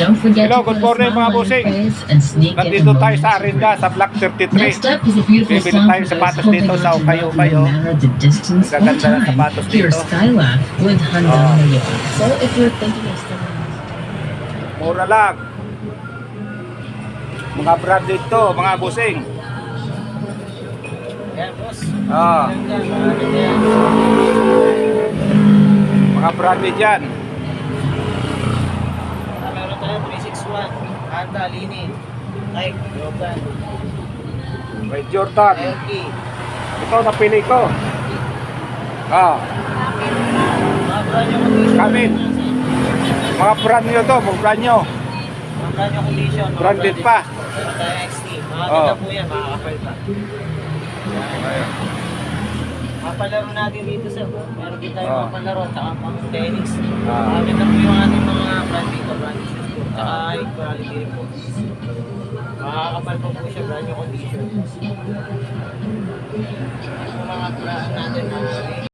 Don't forget Hello, to good put a morning mga smile on bossing. your face and sneak in Nandito tayo sa moments. Arinda, sa Block 33. Next up is a beautiful Bibili song tayo for those sapatos hoping dito not sa to love Ukayo-Ukayo. no matter the distance or Magaganda ng time. sapatos Here's dito. Skylab with Hyundai Oh. Mayor. So if you're thinking of starting Mura lang. Mga brand dito, mga busing. Yan, boss. Ah, Yan. mga branded dyan. Meron tayo 361. Hanta, Lini. Nike, Jordan. May Jordan. Erky. Ito napili ko. Ah, Mga brand yung condition. Kamil. Mga brand nyo to, mga brand nyo. Mga brand yung condition. Mga Branded pa. Meron tayo XT. Mga Oh. ganda po yan, makakapal pa. Mga palaro natin dito sir. Meron din tayo Oh. mga palaro, tsaka pang tennis. Ah. Ganda po yung ating mga brand dito, brand shoes po. Tsaka high quality rin po. Makakapal pa po siya, brand yung condition. Yung mga brand natin, mga